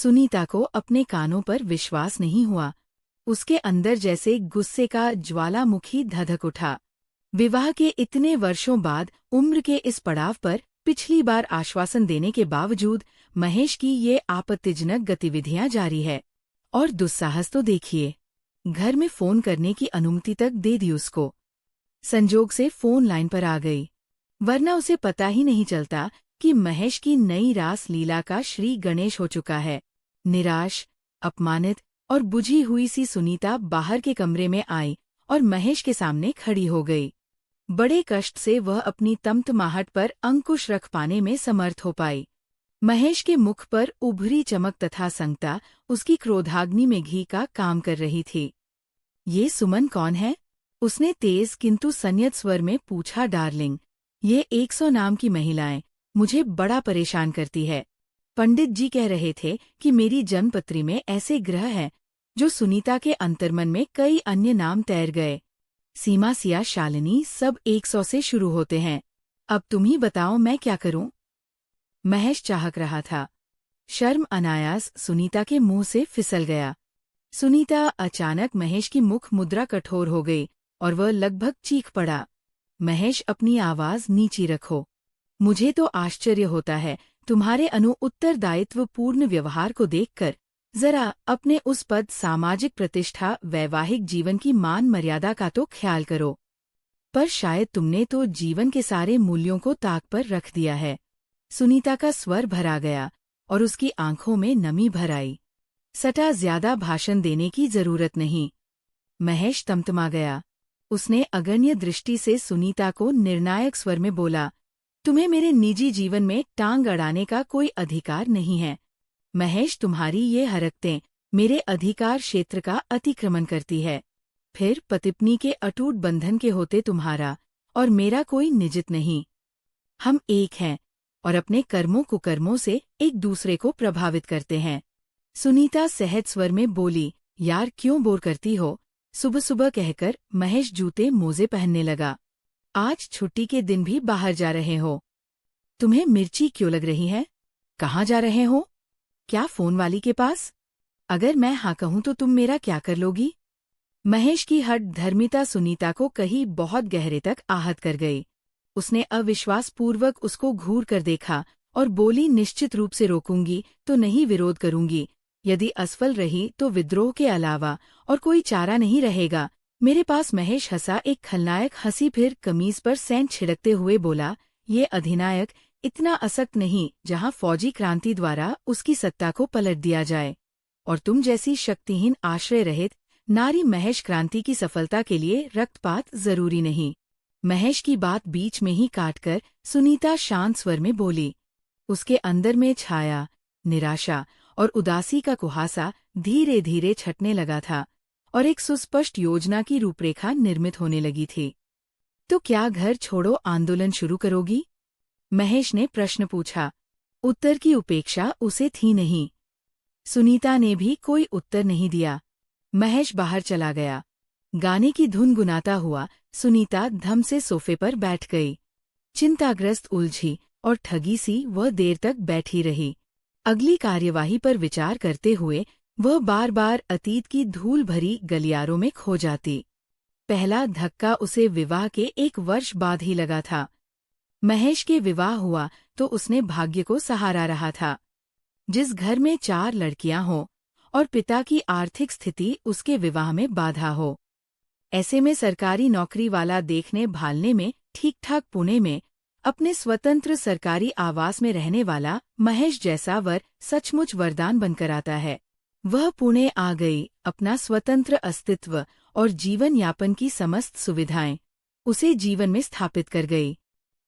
सुनीता को अपने कानों पर विश्वास नहीं हुआ। उसके अंदर जैसे गुस्से का ज्वालामुखी धधक उठा। विवाह के इतने वर्षों बाद उम्र के इस पड़ाव पर पिछली बार आश्वासन देने के बावजूद महेश की ये आपत्तिजनक गतिविधियां जारी है। और दुस्साहस तो देखिए, घर में फोन करने की अनुमति तक दे दी उसको। संजोग से फोन लाइन पर आ गई, वरना उसे पता ही नहीं चलता कि महेश की नई रास लीला का श्री गणेश हो चुका है। निराश, अपमानित और बुझी हुई सी सुनीता बाहर के कमरे में आई और महेश के सामने खड़ी हो गई। बड़े कष्ट से वह अपनी तमतमाहट पर अंकुश रख पाने में समर्थ हो पाई। महेश के मुख पर उभरी चमक तथा संगता उसकी क्रोधाग्नि में घी का काम कर रही थी। ये सुमन कौन है? उसने तेज किंतु संयत स्वर में पूछा। डार्लिंग, ये 100 नाम की महिलाएं मुझे बड़ा परेशान करती है। पंडित जी कह रहे थे कि मेरी जन्मपत्री में ऐसे ग्रह हैं जो सुनीता के अंतर्मन में कई अन्य नाम तैर गए। सीमा, सिया, शालिनी सब 100 से शुरू होते हैं। अब तुम ही बताओ मैं क्या करूं? महेश चाहक रहा था। शर्म अनायास सुनीता के मुंह से फिसल गया। सुनीता अचानक महेश की मुख मुद्रा कठोर हो गई और वह लगभग चीख पड़ा। महेश, अपनी आवाज नीची रखो। मुझे तो आश्चर्य होता है तुम्हारे उत्तरदायित्व पूर्ण व्यवहार को देखकर। जरा अपने उस पद, सामाजिक प्रतिष्ठा, वैवाहिक जीवन की मान मर्यादा का तो ख्याल करो। पर शायद तुमने तो जीवन के सारे मूल्यों को ताक पर रख दिया है। सुनीता का स्वर भरा गया और उसकी आंखों में नमी भर आई। सटा, ज्यादा भाषण देने की जरूरत नहीं। महेश तमतमा गया। उसने अगण्य दृष्टि से सुनीता को निर्णायक स्वर में बोला, तुम्हें मेरे निजी जीवन में टांग अड़ाने का कोई अधिकार नहीं है। महेश, तुम्हारी ये हरकतें मेरे अधिकार क्षेत्र का अतिक्रमण करती है। फिर पतिपत्नी के अटूट बंधन के होते तुम्हारा और मेरा कोई निजित नहीं। हम एक हैं और अपने कर्मों कुकर्मों से एक दूसरे को प्रभावित करते हैं। सुनीता सहज स्वर में बोली, यार क्यों बोर करती हो? सुबह सुबह कहकर महेश जूते मोजे पहनने लगा। आज छुट्टी के दिन भी बाहर जा रहे हो? तुम्हें मिर्ची क्यों लग रही है? कहाँ जा रहे हो? क्या फोन वाली के पास? अगर मैं हाँ कहूं तो तुम मेरा क्या कर लोगी? महेश की हठ धर्मिता सुनीता को कहीं बहुत गहरे तक आहत कर गई। उसने अविश्वासपूर्वक उसको घूर कर देखा और बोली, निश्चित रूप से रोकूंगी तो नहीं विरोध करूंगी। यदि असफल रही तो विद्रोह के अलावा और कोई चारा नहीं रहेगा मेरे पास। महेश हंसा, एक खलनायक हंसी, फिर कमीज पर सेंध छिड़कते हुए बोला, ये अधिनायक इतना असक्त नहीं जहां फौजी क्रांति द्वारा उसकी सत्ता को पलट दिया जाए। और तुम जैसी शक्तिहीन, आश्रय रहित नारी महेश, क्रांति की सफलता के लिए रक्तपात जरूरी नहीं। महेश की बात बीच में ही काटकर सुनीता शांत स्वर में बोली। उसके अंदर में छाया निराशा और उदासी का कुहासा धीरे धीरे छटने लगा था और एक सुस्पष्ट योजना की रूपरेखा निर्मित होने लगी थी। तो क्या घर छोड़ो आंदोलन शुरू करोगी? महेश ने प्रश्न पूछा। उत्तर की उपेक्षा उसे थी नहीं। सुनीता ने भी कोई उत्तर नहीं दिया। महेश बाहर चला गया। गाने की धुन गुनाता हुआ सुनीता धम से सोफे पर बैठ गई। चिंताग्रस्त, उलझी और ठगी सी वह देर तक बैठी रही। अगली कार्यवाही पर विचार करते हुए वह बार बार अतीत की धूल भरी गलियारों में खो जाती। पहला धक्का उसे विवाह के 1 वर्ष बाद ही लगा था। महेश के विवाह हुआ तो उसने भाग्य को सहारा रहा था। जिस घर में 4 लड़कियां हों और पिता की आर्थिक स्थिति उसके विवाह में बाधा हो, ऐसे में सरकारी नौकरी वाला देखने भालने में ठीक ठाक पुणे में अपने स्वतंत्र सरकारी आवास में रहने वाला महेश जैसा वर सचमुच वरदान बनकर आता है। वह पुणे आ गई। अपना स्वतंत्र अस्तित्व और जीवन यापन की समस्त सुविधाएं उसे जीवन में स्थापित कर गई।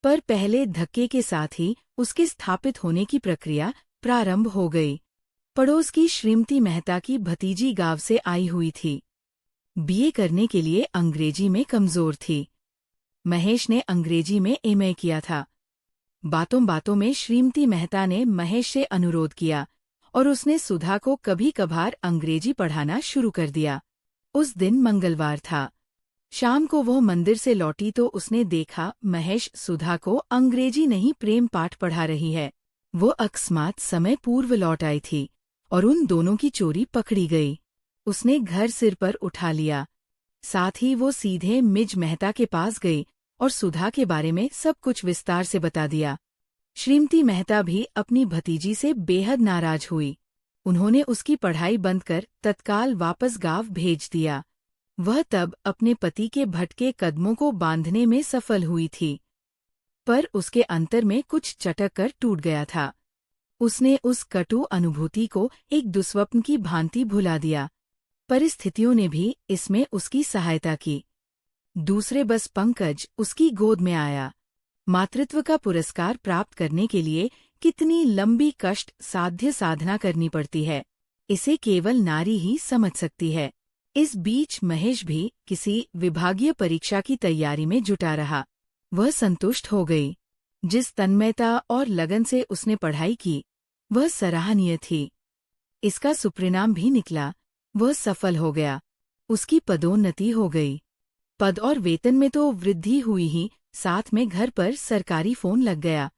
पर पहले धक्के के साथ ही उसके स्थापित होने की प्रक्रिया प्रारंभ हो गई। पड़ोस की श्रीमती मेहता की भतीजी गांव से आई हुई थी। बीए करने के लिए अंग्रेजी में कमजोर थी। महेश ने अंग्रेजी में एमए किया था। बातों बातों में श्रीमती मेहता ने महेश से अनुरोध किया और उसने सुधा को कभी कभार अंग्रेजी पढ़ाना शुरू कर दिया। उस दिन मंगलवार था। शाम को वह मंदिर से लौटी तो उसने देखा महेश सुधा को अंग्रेजी नहीं प्रेम पाठ पढ़ा रही है। वो अकस्मात समय पूर्व लौट आई थी और उन दोनों की चोरी पकड़ी गई। उसने घर सिर पर उठा लिया। साथ ही वो सीधे मिज मेहता के पास गई और सुधा के बारे में सब कुछ विस्तार से बता दिया। श्रीमती मेहता भी अपनी भतीजी से बेहद नाराज हुई। उन्होंने उसकी पढ़ाई बंद कर तत्काल वापस गांव भेज दिया। वह तब अपने पति के भटके कदमों को बांधने में सफल हुई थी, पर उसके अंतर में कुछ चटक कर टूट गया था। उसने उस कटु अनुभूति को एक दुस्वप्न की भांति भुला दिया। परिस्थितियों ने भी इसमें उसकी सहायता की। दूसरे बस पंकज उसकी गोद में आया। मातृत्व का पुरस्कार प्राप्त करने के लिए कितनी लंबी कष्ट साध्य साधना करनी पड़ती है, इसे केवल नारी ही समझ सकती है। इस बीच महेश भी किसी विभागीय परीक्षा की तैयारी में जुटा रहा। वह संतुष्ट हो गई। जिस तन्मयता और लगन से उसने पढ़ाई की, वह सराहनीय थी। इसका सुपरिणाम भी निकला। वह सफल हो गया। उसकी पदोन्नति हो गई। पद और वेतन में तो वृद्धि हुई ही, साथ में घर पर सरकारी फोन लग गया।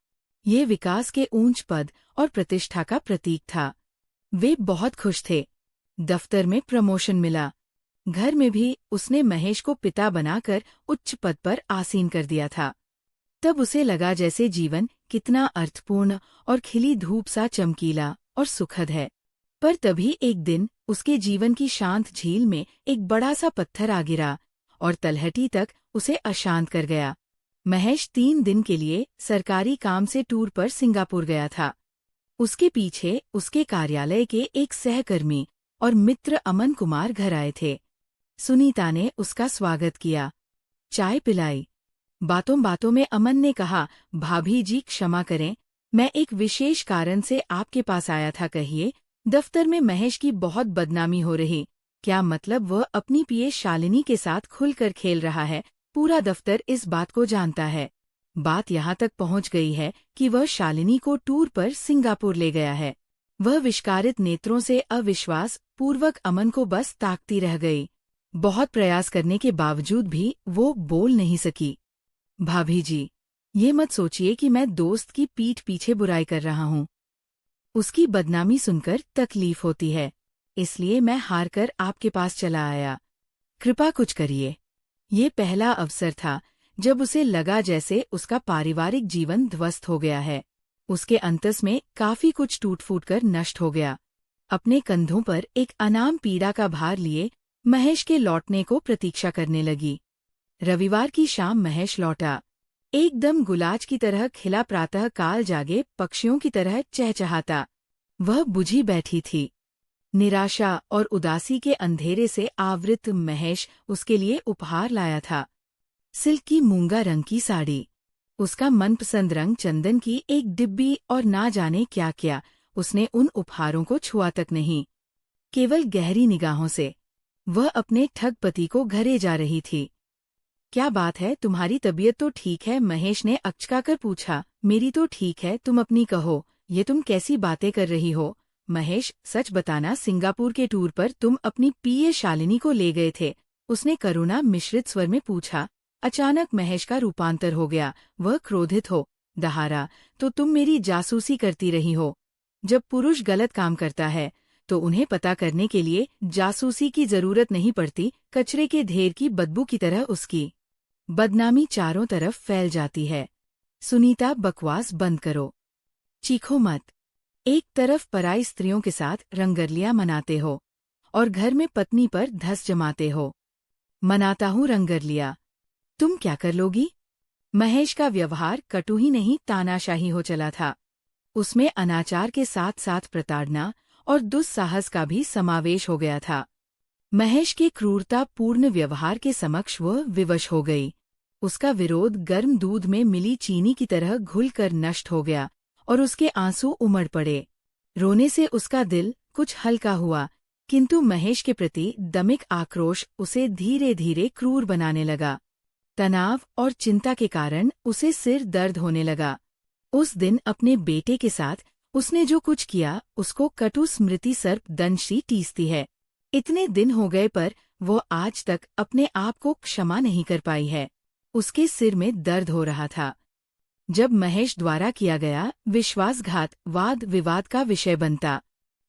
ये विकास के ऊंच पद और प्रतिष्ठा का प्रतीक था। वे बहुत खुश थे। दफ्तर में प्रमोशन मिला। घर में भी उसने महेश को पिता बनाकर उच्च पद पर आसीन कर दिया था। तब उसे लगा जैसे जीवन कितना अर्थपूर्ण और खिली धूप सा चमकीला और सुखद है। पर तभी एक दिन उसके जीवन की शांत झील में एक बड़ा सा पत्थर आ गिरा और तलहटी तक उसे अशांत कर गया। महेश 3 दिन के लिए सरकारी काम से टूर पर सिंगापुर गया था। उसके पीछे उसके कार्यालय के एक सहकर्मी और मित्र अमन कुमार घर आए थे। सुनीता ने उसका स्वागत किया, चाय पिलाई। बातों बातों में अमन ने कहा, भाभी जी क्षमा करें, मैं एक विशेष कारण से आपके पास आया था। कहिए। दफ्तर में महेश की बहुत बदनामी हो रही। क्या मतलब? वह अपनी पीए शालिनी के साथ खुलकर खेल रहा है। पूरा दफ्तर इस बात को जानता है। बात यहाँ तक पहुँच गई है कि वह शालिनी को टूर पर सिंगापुर ले गया है। वह विस्फारित नेत्रों से अविश्वास पूर्वक अमन को बस ताकती रह गई। बहुत प्रयास करने के बावजूद भी वो बोल नहीं सकी। भाभी जी, ये मत सोचिए कि मैं दोस्त की पीठ पीछे बुराई कर रहा हूँ। उसकी बदनामी सुनकर तकलीफ होती है, इसलिए मैं हारकर आपके पास चला आया। कृपा कुछ करिए। ये पहला अवसर था जब उसे लगा जैसे उसका पारिवारिक जीवन ध्वस्त हो गया है। उसके अंतस में काफी कुछ टूट फूट कर नष्ट हो गया। अपने कंधों पर एक अनाम पीड़ा का भार लिए महेश के लौटने को प्रतीक्षा करने लगी। रविवार की शाम महेश लौटा। एकदम गुलाज की तरह खिला, प्रातः काल जागे पक्षियों की तरह चहचहाता। वह बुझी बैठी थी। निराशा और उदासी के अंधेरे से आवृत महेश उसके लिए उपहार लाया था। सिल्क की मूंगा रंग की साड़ी, उसका मनपसंद रंग चंदन की एक डिब्बी और ना जाने क्या क्या। उसने उन उपहारों को छुआ तक नहीं। केवल गहरी निगाहों से वह अपने ठग पति को घरे जा रही थी। क्या बात है, तुम्हारी तबीयत तो ठीक है? महेश ने अचकाकर पूछा। मेरी तो ठीक है, तुम अपनी कहो। ये तुम कैसी बातें कर रही हो? महेश, सच बताना, सिंगापुर के टूर पर तुम अपनी पीए शालिनी को ले गए थे? उसने करुणा मिश्रित स्वर में पूछा। अचानक महेश का रूपांतर हो गया। वह क्रोधित हो दहाड़ा, तो तुम मेरी जासूसी करती रही हो। जब पुरुष गलत काम करता है तो उन्हें पता करने के लिए जासूसी की जरूरत नहीं पड़ती। कचरे के ढेर की बदबू की तरह उसकी बदनामी चारों तरफ फैल जाती है। सुनीता, बकवास बंद करो। चीखो मत। एक तरफ पराई स्त्रियों के साथ रंगरलियां मनाते हो और घर में पत्नी पर धस जमाते हो। मनाता हूँ रंगरलिया, तुम क्या कर लोगी? महेश का व्यवहार कटु ही नहीं तानाशाही हो चला था। उसमें अनाचार के साथ साथ प्रताड़ना और दुस्साहस का भी समावेश हो गया था। महेश के क्रूरतापूर्ण व्यवहार के समक्ष वह विवश हो गई। उसका विरोध गर्म दूध में मिली चीनी की तरह घुलकर नष्ट हो गया और उसके आंसू उमड़ पड़े। रोने से उसका दिल कुछ हल्का हुआ, किंतु महेश के प्रति दमिक आक्रोश उसे धीरे धीरे क्रूर बनाने लगा। तनाव और चिंता के कारण उसे सिर दर्द होने लगा। उस दिन अपने बेटे के साथ उसने जो कुछ किया उसको कटु स्मृति सर्प दंशी टीसती है। इतने दिन हो गए पर वो आज तक अपने आप को क्षमा नहीं कर पाई है। उसके सिर में दर्द हो रहा था। जब महेश द्वारा किया गया विश्वासघात वाद विवाद का विषय बनता,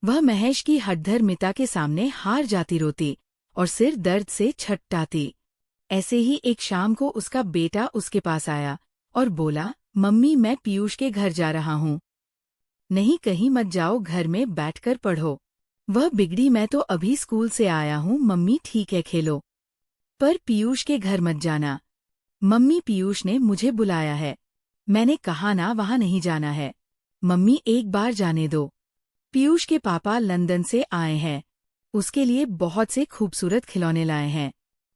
वह महेश की हठधर्मिता के सामने हार जाती रोती और सिर दर्द से छटपटाती। ऐसे ही एक शाम को उसका बेटा उसके पास आया और बोला, मम्मी मैं पीयूष के घर जा रहा हूँ। नहीं कहीं मत जाओ, घर में बैठकर पढ़ो। वह बिगड़ी, मैं तो अभी स्कूल से आया हूँ मम्मी, ठीक है खेलो, पर पीयूष के घर मत जाना। मम्मी पीयूष ने मुझे बुलाया है। मैंने कहा ना वहाँ नहीं जाना है। मम्मी एक बार जाने दो। पीयूष के पापा लंदन से आए हैं, उसके लिए बहुत से खूबसूरत खिलौने लाए हैं,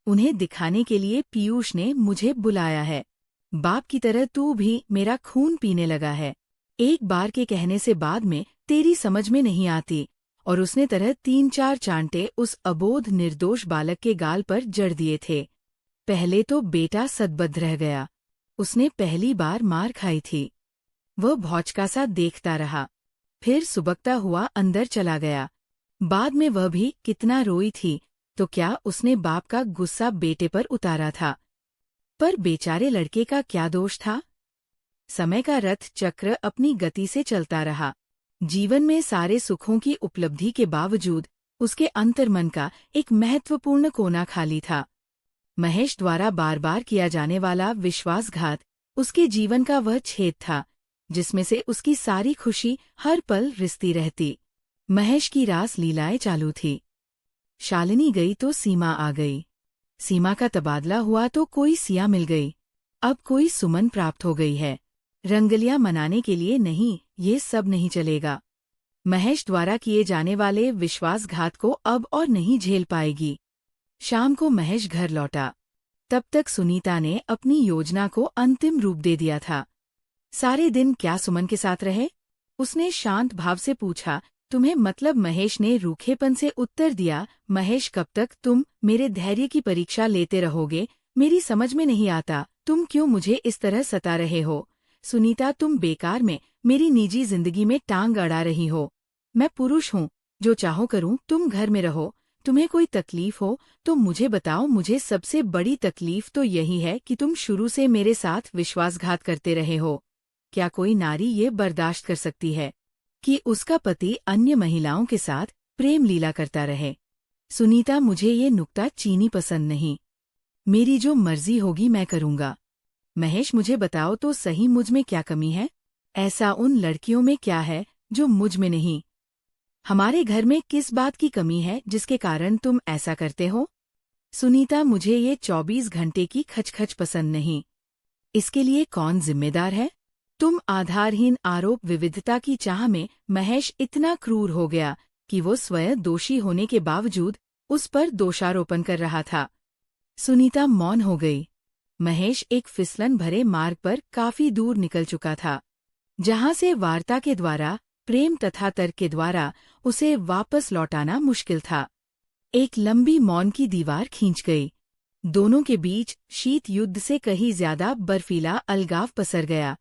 उन्हें दिखाने के लिए पीयूष ने मुझे बुलाया है। बाप की तरह तू भी मेरा खून पीने लगा है। एक बार के कहने से बाद में तेरी समझ में नहीं आती। और उसने तरह 3-4 चांटे उस अबोध निर्दोष बालक के गाल पर जड़ दिए थे। पहले तो बेटा सदबद्ध रह गया, उसने पहली बार मार खाई थी। वह भौचका सा देखता रहा, फिर सुबकता हुआ अंदर चला गया। बाद में वह भी कितना रोई थी, तो क्या उसने बाप का गुस्सा बेटे पर उतारा था। पर बेचारे लड़के का क्या दोष था। समय का रथ चक्र अपनी गति से चलता रहा। जीवन में सारे सुखों की उपलब्धि के बावजूद उसके अंतर्मन का एक महत्वपूर्ण कोना खाली था। महेश द्वारा बार बार किया जाने वाला विश्वासघात उसके जीवन का वह छेद था जिसमें से उसकी सारी खुशी हर पल रिसती रहती। महेश की रास लीलाएं चालू थी। शालिनी गई तो सीमा आ गई, सीमा का तबादला हुआ तो कोई सिया मिल गई, अब कोई सुमन प्राप्त हो गई है। रंगलियां मनाने के लिए नहीं, ये सब नहीं चलेगा। महेश द्वारा किए जाने वाले विश्वासघात को अब और नहीं झेल पाएगी। शाम को महेश घर लौटा। तब तक सुनीता ने अपनी योजना को अंतिम रूप दे दिया था। सारे दिन क्या सुमन के साथ रहे? उसने शांत भाव से पूछा। तुम्हें मतलब? महेश ने रूखेपन से उत्तर दिया। महेश, कब तक तुम मेरे धैर्य की परीक्षा लेते रहोगे? मेरी समझ में नहीं आता, तुम क्यों मुझे इस तरह सता रहे हो? सुनीता, तुम बेकार में मेरी निजी जिंदगी में टांग अड़ा रही हो। मैं पुरुष हूँ, जो चाहो करूँ, तुम घर में रहो। तुम्हें कोई तकलीफ हो तो मुझे बताओ। मुझे सबसे बड़ी तकलीफ तो यही है कि तुम शुरू से मेरे साथ विश्वासघात करते रहे हो। क्या कोई नारी ये बर्दाश्त कर सकती है कि उसका पति अन्य महिलाओं के साथ प्रेम लीला करता रहे? सुनीता, मुझे ये नुक्ता चीनी पसंद नहीं। मेरी जो मर्जी होगी मैं करूँगा। महेश, मुझे बताओ तो सही, मुझ में क्या कमी है? ऐसा उन लड़कियों में क्या है जो मुझ में नहीं? हमारे घर में किस बात की कमी है जिसके कारण तुम ऐसा करते हो? सुनीता, मुझे ये 24 घंटे की खचखच पसंद नहीं। इसके लिए कौन जिम्मेदार है? तुम आधारहीन आरोप विविधता की चाह में महेश इतना क्रूर हो गया कि वो स्वयं दोषी होने के बावजूद उस पर दोषारोपण कर रहा था। सुनीता मौन हो गई। महेश एक फिसलन भरे मार्ग पर काफी दूर निकल चुका था, जहां से वार्ता के द्वारा, प्रेम तथा तर्क के द्वारा उसे वापस लौटाना मुश्किल था। एक लंबी मौन की दीवार खींच गई। दोनों के बीच शीत युद्ध से कहीं ज्यादा बर्फीला अलगाव पसर गया।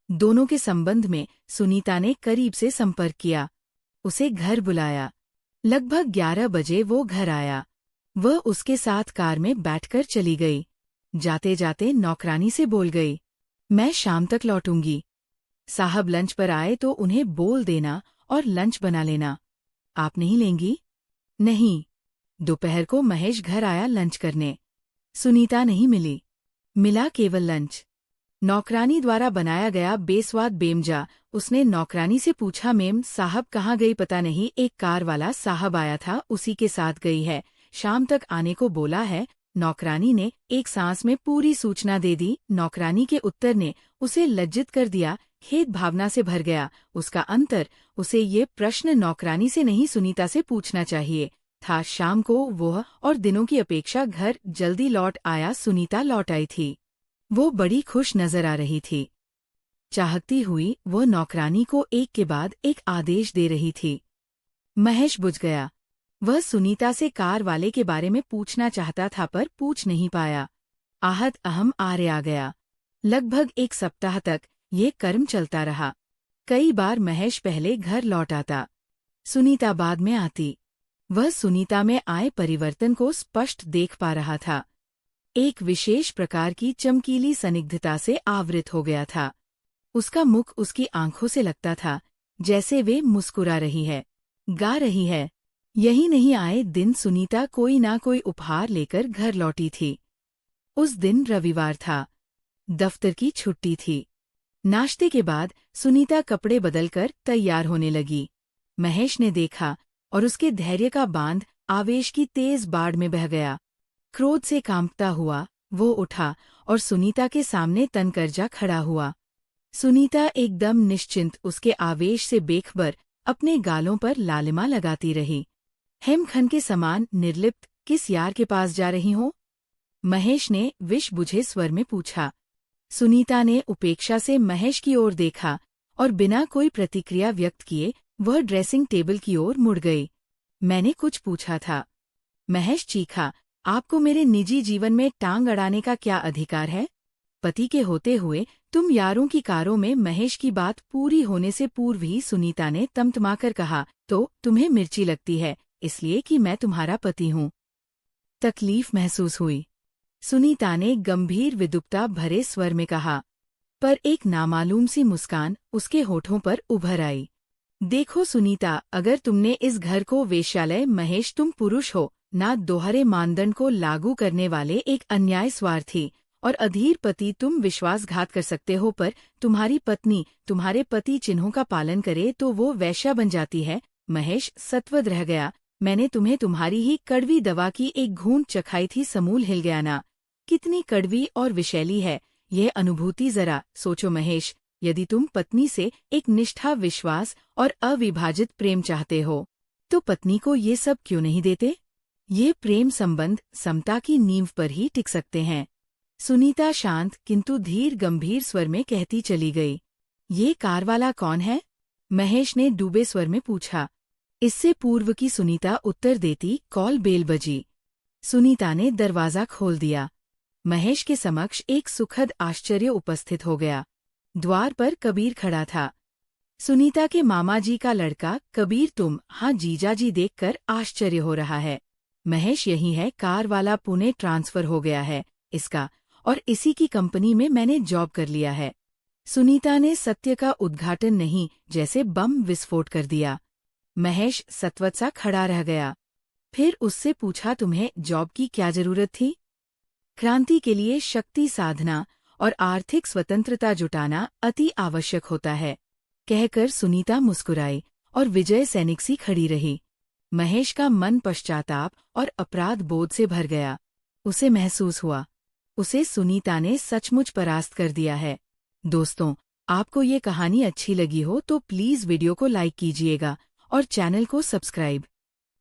दोनों के संबंध में सुनीता ने करीब से संपर्क किया, उसे घर बुलाया। लगभग 11 बजे वो घर आया। वह उसके साथ कार में बैठकर चली गई। जाते जाते नौकरानी से बोल गई, मैं शाम तक लौटूंगी। साहब लंच पर आए तो उन्हें बोल देना और लंच बना लेना। आप नहीं लेंगी? नहीं। दोपहर को महेश घर आया लंच करने। सुनीता नहीं मिली, मिला केवल लंच। नौकरानी द्वारा बनाया गया बेस्वाद बेमजा। उसने नौकरानी से पूछा, मेम साहब कहाँ गई? पता नहीं, एक कार वाला साहब आया था, उसी के साथ गई है, शाम तक आने को बोला है। नौकरानी ने एक सांस में पूरी सूचना दे दी। नौकरानी के उत्तर ने उसे लज्जित कर दिया, खेद भावना से भर गया उसका अंतर। उसे ये प्रश्न नौकरानी से नहीं सुनीता से पूछना चाहिए था। शाम को वह और दिनों की अपेक्षा घर जल्दी लौट आया। सुनीता लौट आई थी। वो बड़ी खुश नजर आ रही थी। चाहती हुई वो नौकरानी को एक के बाद एक आदेश दे रही थी। महेश बुझ गया। वह सुनीता से कार वाले के बारे में पूछना चाहता था पर पूछ नहीं पाया। आहत अहम आरे आ गया। लगभग 1 सप्ताह तक ये कर्म चलता रहा। कई बार महेश पहले घर लौट आता, सुनीता बाद में आती। वह सुनीता में आए परिवर्तन को स्पष्ट देख पा रहा था। एक विशेष प्रकार की चमकीली सनिग्धता से आवृत हो गया था। उसका मुख उसकी आंखों से लगता था जैसे वे मुस्कुरा रही है। गा रही है। यही नहीं, आए दिन सुनीता कोई ना कोई उपहार लेकर घर लौटी थी। उस दिन रविवार था। दफ्तर की छुट्टी थी। नाश्ते के बाद सुनीता कपड़े बदलकर तैयार होने लगी। महेश ने देखा और उसके धैर्य का बांध आवेश की तेज बाढ़ में बह गया। क्रोध से कांपता हुआ वो उठा और सुनीता के सामने तनकरजा खड़ा हुआ। सुनीता एकदम निश्चिंत उसके आवेश से बेखबर अपने गालों पर लालिमा लगाती रही। हेमखन के समान निर्लिप्त, किस यार के पास जा रही हो? महेश ने विष बुझे स्वर में पूछा। सुनीता ने उपेक्षा से महेश की ओर देखा और बिना कोई प्रतिक्रिया व्यक्त किए वह ड्रेसिंग टेबल की ओर मुड़ गई। मैंने कुछ पूछा था। महेश चीखा, आपको मेरे निजी जीवन में टांग अड़ाने का क्या अधिकार है? पति के होते हुए तुम यारों की कारों में। महेश की बात पूरी होने से पूर्व ही सुनीता ने तमतमाकर कहा, तो तुम्हें मिर्ची लगती है इसलिए कि मैं तुम्हारा पति हूँ? तकलीफ महसूस हुई। सुनीता ने गंभीर विदुप्ता भरे स्वर में कहा, पर एक नामालूम सी मुस्कान उसके होठों पर उभर आई। देखो सुनीता, अगर तुमने इस घर को वेश्यालय, महेश तुम पुरुष हो, ना दोहरे मानदंड को लागू करने वाले एक अन्याय स्वार्थी और अधीर पति, तुम विश्वासघात कर सकते हो, पर तुम्हारी पत्नी तुम्हारे पति चिन्हों का पालन करे तो वो वैश्या बन जाती है। महेश सत्वद रह गया। मैंने तुम्हें तुम्हारी ही कड़वी दवा की एक घूंट चखाई थी, समूल हिल गया ना। कितनी कड़वी और विषैली है यह अनुभूति, जरा सोचो महेश। यदि तुम पत्नी से एक निष्ठा, विश्वास और अविभाजित प्रेम चाहते हो तो पत्नी को ये सब क्यों नहीं देते? ये प्रेम संबंध समता की नींव पर ही टिक सकते हैं। सुनीता शांत किंतु धीर गंभीर स्वर में कहती चली गई। ये कार वाला कौन है? महेश ने डूबे स्वर में पूछा। इससे पूर्व की सुनीता उत्तर देती, कॉल बेल बजी। सुनीता ने दरवाजा खोल दिया। महेश के समक्ष एक सुखद आश्चर्य उपस्थित हो गया। द्वार पर कबीर खड़ा था। सुनीता के मामा जी का लड़का कबीर। तुम? हाँ जीजा जी, देखकर आश्चर्य हो रहा है। महेश यही है, कार वाला पुणे ट्रांसफर हो गया है इसका, और इसी की कंपनी में मैंने जॉब कर लिया है। सुनीता ने सत्य का उद्घाटन नहीं, जैसे बम विस्फोट कर दिया। महेश सत्वत सा खड़ा रह गया। फिर उससे पूछा, तुम्हें जॉब की क्या जरूरत थी? क्रांति के लिए शक्ति साधना और आर्थिक स्वतंत्रता जुटाना अति आवश्यक होता है, कहकर सुनीता मुस्कुराई और विजय सैनिक सी खड़ी रही। महेश का मन पश्चाताप और अपराध बोध से भर गया। उसे महसूस हुआ उसे सुनीता ने सचमुच परास्त कर दिया है। दोस्तों, आपको ये कहानी अच्छी लगी हो तो प्लीज़ वीडियो को लाइक कीजिएगा और चैनल को सब्सक्राइब